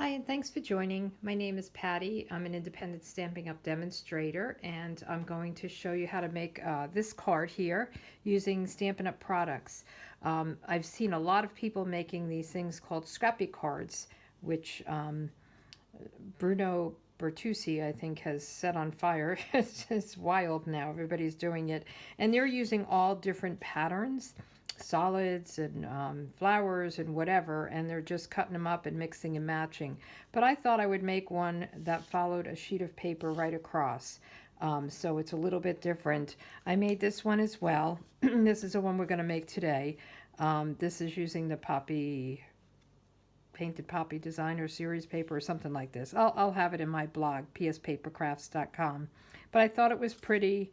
Hi, and thanks for joining. My name is Patty. I'm an independent Stampin' Up! Demonstrator, and I'm going to show you how to make this card here using Stampin' Up! Products. I've seen a lot of people making these things called Scrappy cards, which Bruno Bertucci, I think, has set on fire. It's wild now. Everybody's doing it. And they're using all different patterns, solids and flowers and whatever, and they're just cutting them up and mixing and matching. But I thought I would make one that followed a sheet of paper right across. So it's a little bit different. I made this one as well. This is the one we're going to make today. This is using the Painted Poppy Designer Series paper or something like this. I'll have it in my blog, pspapercrafts.com. But I thought it was pretty.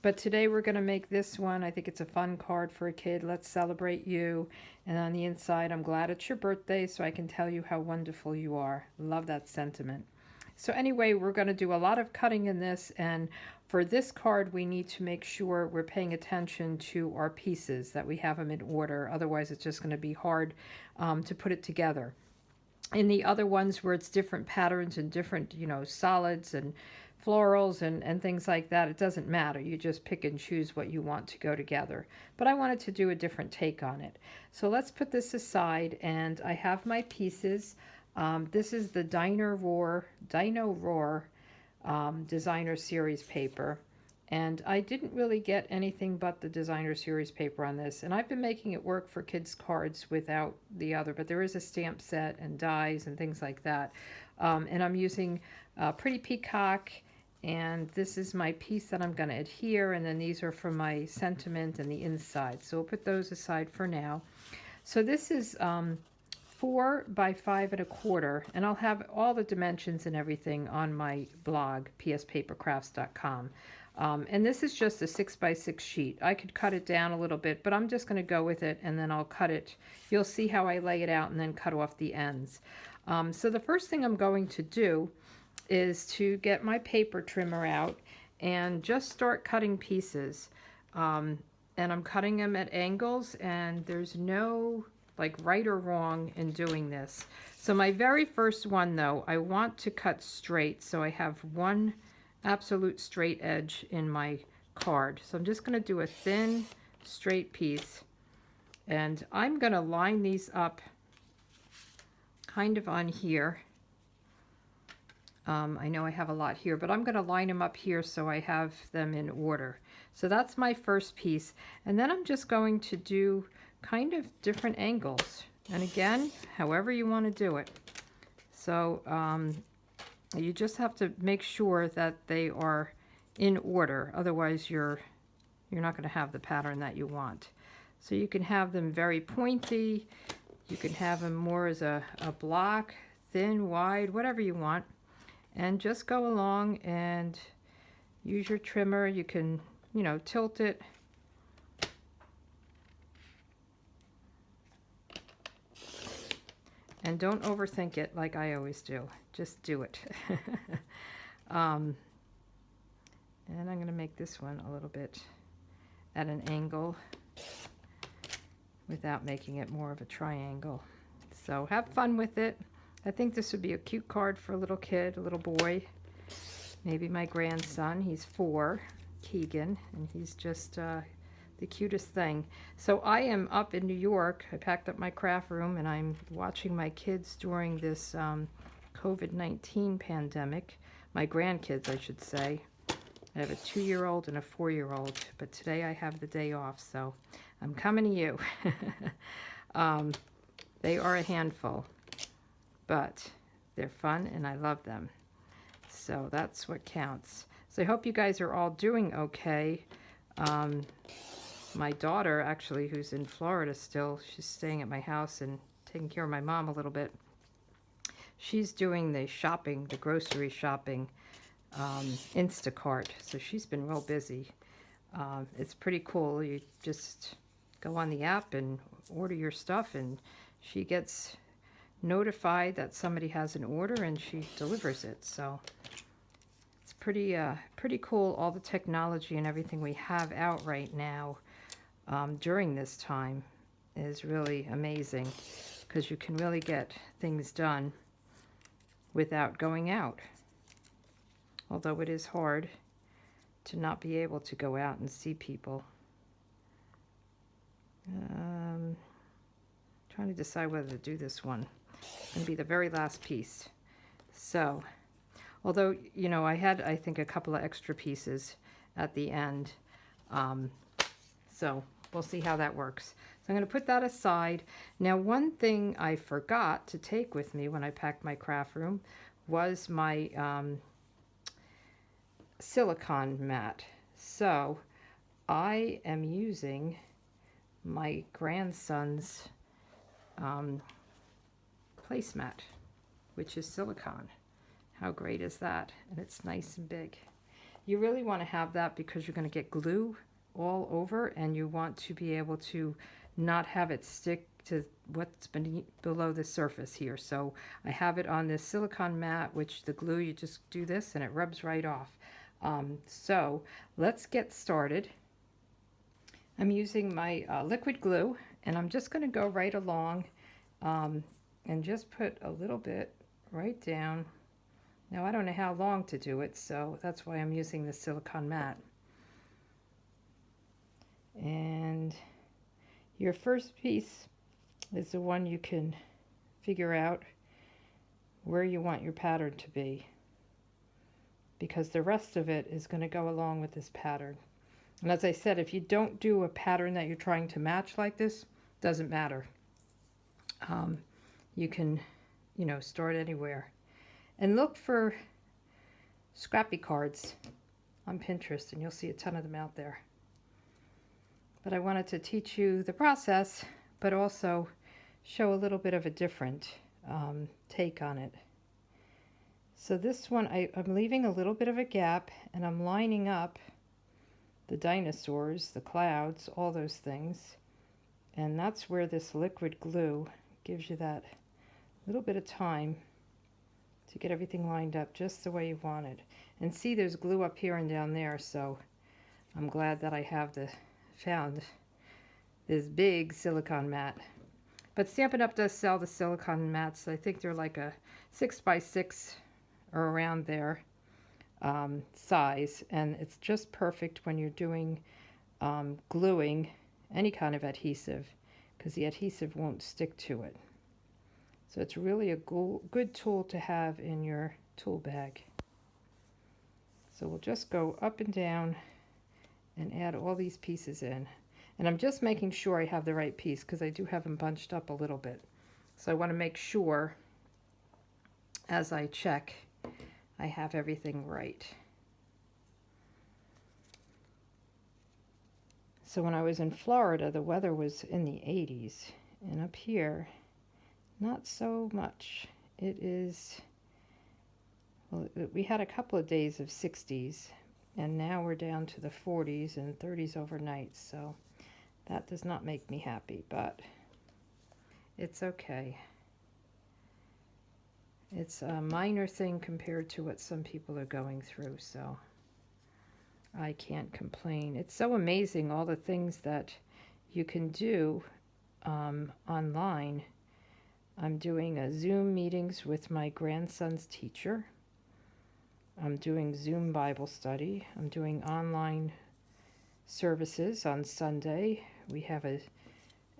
But today we're going to make this one. I think it's a fun card for a kid. Let's celebrate you. And on the inside, I'm glad it's your birthday so I can tell you how wonderful you are. Love that sentiment. So anyway, we're going to do a lot of cutting in this, and for this card we need to make sure we're paying attention to our pieces, that we have them in order. Otherwise it's just going to be hard to put it together. In the other ones where it's different patterns and different, solids and florals and things like that, it doesn't matter. You just pick and choose what you want to go together. But I wanted to do a different take on it. So let's put this aside, and I have my pieces. This is the Dinoroar Designer Series paper. And I didn't really get anything but the Designer Series paper on this. And I've been making it work for kids' cards without the other. But there is a stamp set and dies and things like that. And I'm using Pretty Peacock. And this is my piece that I'm going to adhere. And then these are for my sentiment and the inside. So we'll put those aside for now. So this is 4 by 5 1/4, and I'll have all the dimensions and everything on my blog, pspapercrafts.com. And this is just a 6 by 6 sheet. I could cut it down a little bit, but I'm just going to go with it, and then I'll cut it. You'll see how I lay it out and then cut off the ends. So the first thing I'm going to do is to get my paper trimmer out and just start cutting pieces. And I'm cutting them at angles, and there's no like right or wrong in doing this. So my very first one though, I want to cut straight, so I have one absolute straight edge in my card. So I'm just going to do a thin straight piece, and I'm going to line these up kind of on here. I know I have a lot here, but I'm going to line them up here so I have them in order. So that's my first piece, and then I'm just going to do kind of different angles, and again, however you want to do it. So you just have to make sure that they are in order, otherwise you're not going to have the pattern that you want. So you can have them very pointy, you can have them more as a block, thin, wide, whatever you want, and just go along and use your trimmer. You can, tilt it. And don't overthink it like I always do. Just do it. And I'm going to make this one a little bit at an angle without making it more of a triangle. So have fun with it. I think this would be a cute card for a little kid, a little boy. Maybe my grandson. He's 4, Keegan, and he's just the cutest thing. So I am up in New York. I packed up my craft room, and I'm watching my kids during this COVID-19 pandemic. My grandkids, I should say. I have a 2-year-old and a 4-year-old, but today I have the day off, so I'm coming to you. They are a handful, but they're fun and I love them. So that's what counts. So I hope you guys are all doing okay. My daughter, actually, who's in Florida still, she's staying at my house and taking care of my mom a little bit. She's doing the shopping, the grocery shopping, Instacart. So she's been real busy. It's pretty cool. You just go on the app and order your stuff, and she gets notified that somebody has an order and she delivers it. So it's pretty cool, all the technology and everything we have out right now during this time is really amazing. because you can really get things done without going out. Although it is hard to not be able to go out and see people. Trying to decide whether to do this one. It's going to be the very last piece. So, although, you know, I had, I think, a couple of extra pieces at the end. So we'll see how that works. So I'm going to put that aside. Now, one thing I forgot to take with me when I packed my craft room was my silicone mat. So I am using my grandson's placemat, which is silicone. How great is that? And it's nice and big. You really want to have that because you're going to get glue all over, and you want to be able to not have it stick to what's below the surface here. So I have it on this silicone mat, which the glue, you just do this and it rubs right off. So let's get started. I'm using my liquid glue, and I'm just going to go right along and just put a little bit right down. Now, I don't know how long to do it, so that's why I'm using the silicone mat. And your first piece is the one you can figure out where you want your pattern to be, because the rest of it is going to go along with this pattern. And as I said, if you don't do a pattern that you're trying to match like this, doesn't matter. You can, you know, start anywhere. And look for scrappy cards on Pinterest, and you'll see a ton of them out there. But I wanted to teach you the process, but also show a little bit of a different take on it. So this one, I'm leaving a little bit of a gap, and I'm lining up the dinosaurs, the clouds, all those things. And that's where this liquid glue gives you that little bit of time to get everything lined up just the way you want it. And see, there's glue up here and down there, so I'm glad that I have found this big silicone mat. But Stampin' Up! Does sell the silicone mats. I think they're like a 6x6 or around there size, and it's just perfect when you're doing gluing any kind of adhesive, because the adhesive won't stick to it. So it's really a good tool to have in your tool bag. So we'll just go up and down and add all these pieces in. And I'm just making sure I have the right piece, because I do have them bunched up a little bit. So I want to make sure, as I check, I have everything right. So when I was in Florida, the weather was in the 80s. And up here, not so much. It is, well, we had a couple of days of 60s, and now we're down to the 40s and 30s overnight, so that does not make me happy, but it's okay. It's a minor thing compared to what some people are going through, so I can't complain. It's so amazing, all the things that you can do online. I'm doing Zoom meetings with my grandson's teacher. I'm doing Zoom Bible study. I'm doing online services on Sunday. We have a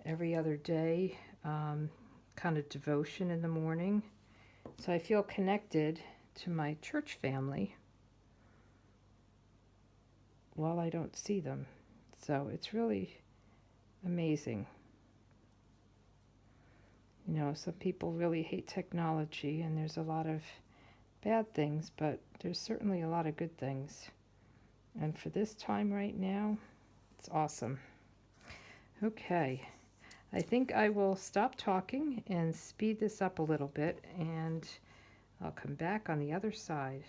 every other day kind of devotion in the morning. So I feel connected to my church family while I don't see them. So it's really amazing. You know, some people really hate technology, and there's a lot of bad things, but there's certainly a lot of good things. And for this time right now, it's awesome. Okay, I think I will stop talking and speed this up a little bit, and I'll come back on the other side.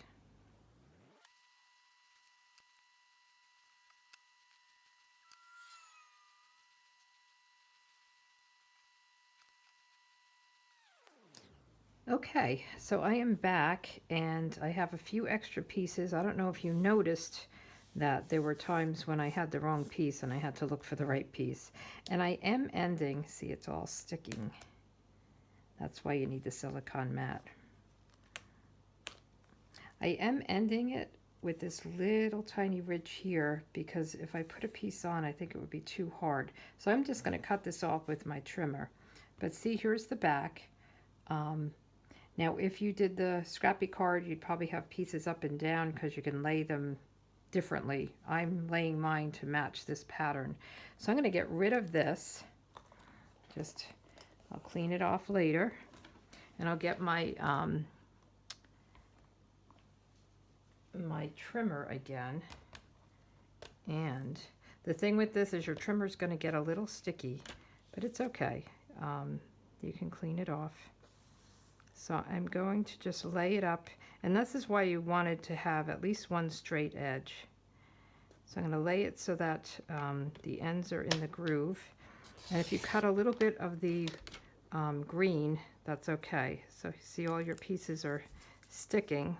Okay, so I am back, and I have a few extra pieces. I don't know if you noticed that there were times when I had the wrong piece and I had to look for the right piece. And I am ending, see, it's all sticking. That's why you need the silicone mat. I am ending it with this little tiny ridge here because if I put a piece on, I think it would be too hard. So I'm just going to cut this off with my trimmer. But see, here's the back. Now, if you did the Scrappy card, you'd probably have pieces up and down because you can lay them differently. I'm laying mine to match this pattern. So I'm going to get rid of this. I'll clean it off later. And I'll get my my trimmer again. And the thing with this is your trimmer is going to get a little sticky, but it's okay. You can clean it off. So I'm going to just lay it up, and this is why you wanted to have at least one straight edge. So I'm going to lay it so that the ends are in the groove. And if you cut a little bit of the green, that's okay. So you see all your pieces are sticking,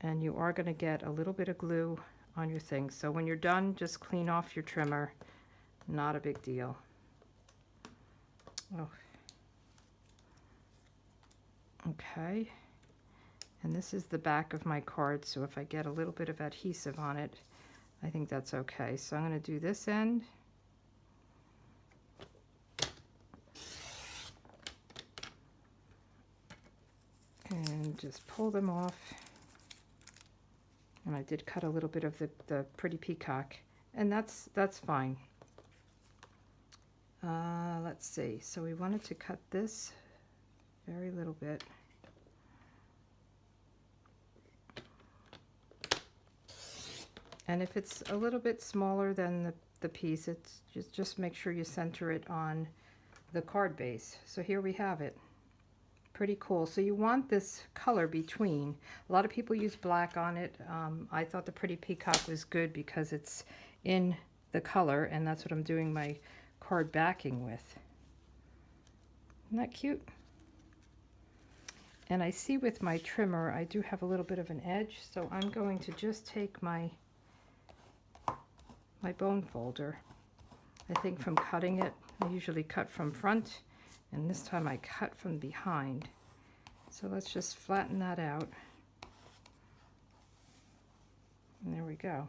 and you are going to get a little bit of glue on your thing. So when you're done, just clean off your trimmer. Not a big deal. Oh. Okay, and this is the back of my card, so if I get a little bit of adhesive on it, I think that's okay. So I'm going to do this end. And just pull them off. And I did cut a little bit of the pretty peacock, and that's fine. Let's see, so we wanted to cut this very little bit. And if it's a little bit smaller than the piece, it's just make sure you center it on the card base. So here we have it. Pretty cool. So you want this color between. A lot of people use black on it. I thought the pretty peacock was good because it's in the color, and that's what I'm doing my card backing with. Isn't that cute? And I see with my trimmer, I do have a little bit of an edge, so I'm going to just take my bone folder. I think from cutting it, I usually cut from front, and this time I cut from behind. So let's just flatten that out. And there we go.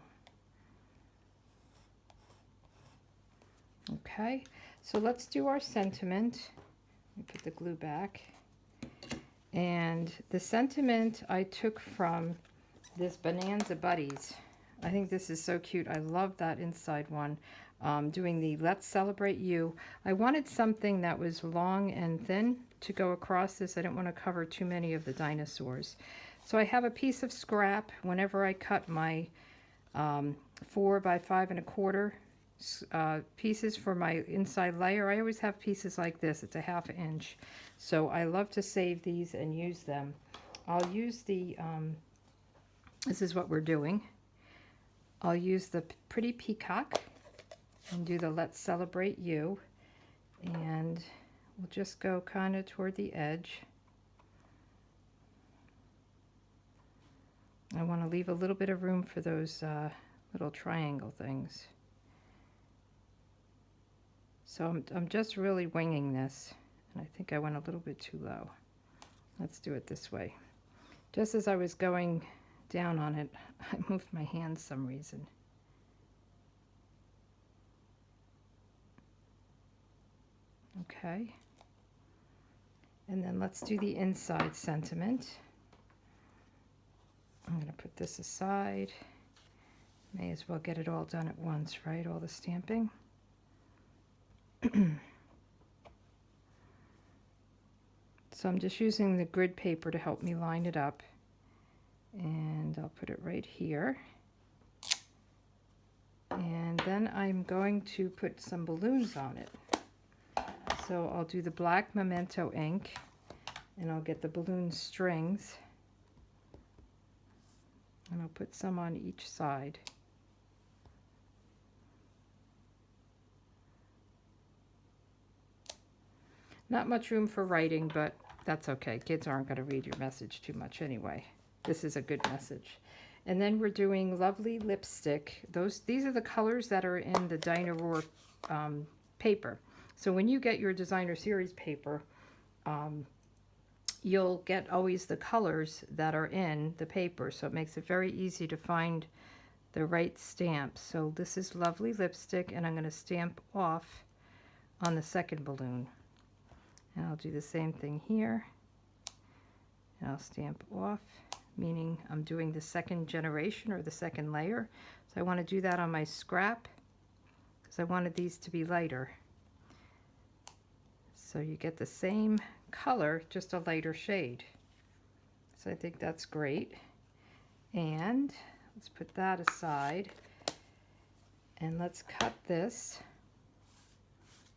Okay, so let's do our sentiment. Let me put the glue back. And the sentiment I took from this Bonanza Buddies. I think this is so cute. I love that inside one. Doing the Let's Celebrate You. I wanted something that was long and thin to go across this. I didn't want to cover too many of the dinosaurs. So I have a piece of scrap. Whenever I cut my 4 by 5 1/4 pieces for my inside layer, I always have pieces like this. It's a 1/2 inch. So I love to save these and use them. I'll use the, this is what we're doing. I'll use the pretty peacock and do the Let's Celebrate You. And we'll just go kind of toward the edge. I want to leave a little bit of room for those little triangle things. So I'm just really winging this, and I think I went a little bit too low. Let's do it this way. Just as I was going down on it, I moved my hand some reason. Okay. And then let's do the inside sentiment. I'm going to put this aside. May as well get it all done at once, right? All the stamping. So I'm just using the grid paper to help me line it up. And I'll put it right here. And then I'm going to put some balloons on it. So I'll do the black Memento ink, and I'll get the balloon strings, and I'll put some on each side. Not much room for writing, but that's okay. Kids aren't going to read your message too much anyway. This is a good message. And then we're doing Lovely Lipstick. These are the colors that are in the Dinoroar paper. So when you get your designer series paper, you'll get always the colors that are in the paper, so it makes it very easy to find the right stamp. So this is Lovely Lipstick, and I'm going to stamp off on the second balloon. And I'll do the same thing here. And I'll stamp off, meaning I'm doing the second generation or the second layer. So I want to do that on my scrap because I wanted these to be lighter. So you get the same color, just a lighter shade. So I think that's great. And let's put that aside. And let's cut this.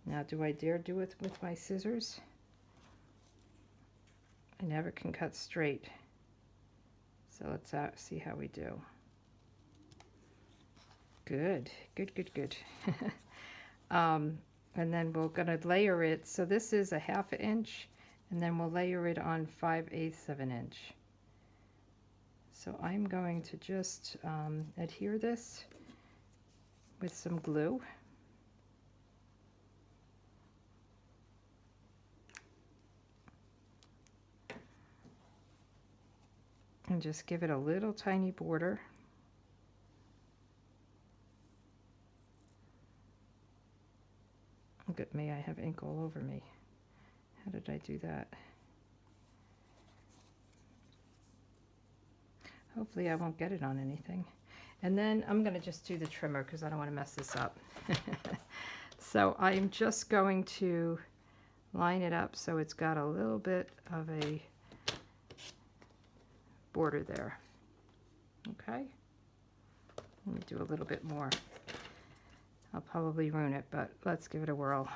Now, do I dare do it with my scissors? I never can cut straight. So let's see how we do. Good, good, good, good. And then we're going to layer it. So this is a 1/2 inch, and then we'll layer it on 5/8 of an inch. So I'm going to just adhere this with some glue. And just give it a little tiny border. Look at me, I have ink all over me. How did I do that? Hopefully I won't get it on anything. And then I'm going to just do the trimmer because I don't want to mess this up. So I'm just going to line it up so it's got a little bit of a border there. Okay, let me do a little bit more. I'll probably ruin it, but let's give it a whirl.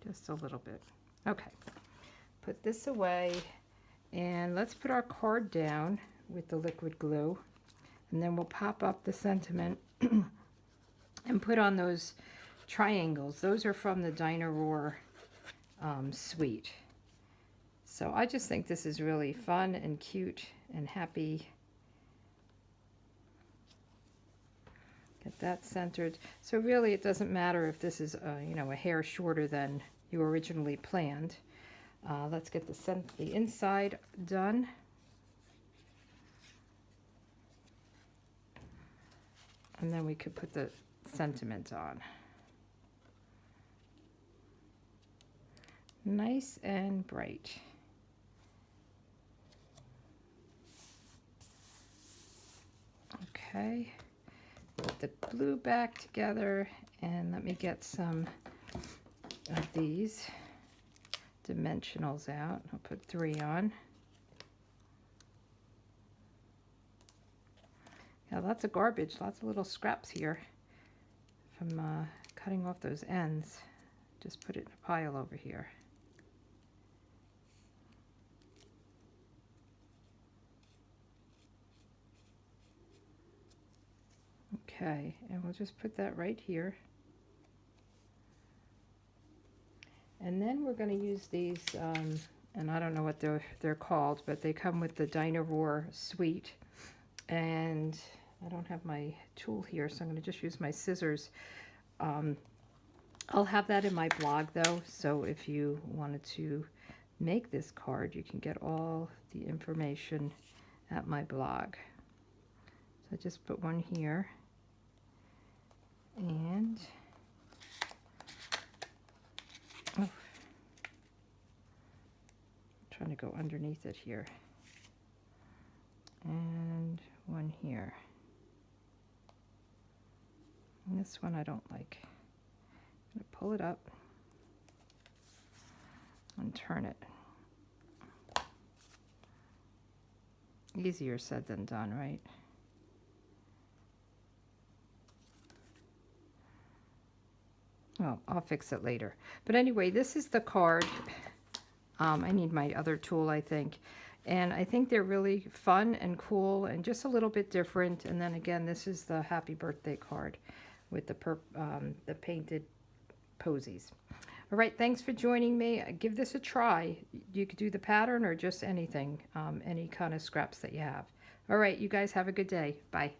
Just a little bit. Okay, put this away, and let's put our card down with the liquid glue, and then we'll pop up the sentiment and put on those triangles. Those are from the Dinoroar suite. So I just think this is really fun and cute and happy. Get that centered. So really it doesn't matter if this is you know, a hair shorter than you originally planned. Let's get the inside done. And then we could put the sentiment on. Nice and bright. Okay, put the glue back together, and let me get some of these dimensionals out. I'll put 3 on. Yeah, lots of garbage, lots of little scraps here from cutting off those ends. Just put it in a pile over here. Okay, and we'll just put that right here. And then we're going to use these, and I don't know what they're called, but they come with the Dinoroar suite. And I don't have my tool here, so I'm going to just use my scissors. I'll have that in my blog, though, so if you wanted to make this card, you can get all the information at my blog. So I just put one here. And I'm trying to go underneath it here. And one here. And this one I don't like. I'm going to pull it up and turn it. Easier said than done, right? Well, I'll fix it later. But anyway, this is the card. I need my other tool, I think. And I think they're really fun and cool and just a little bit different. And then again, this is the happy birthday card with the painted posies. All right, thanks for joining me. Give this a try. You could do the pattern or just anything, any kind of scraps that you have. All right, you guys have a good day. Bye.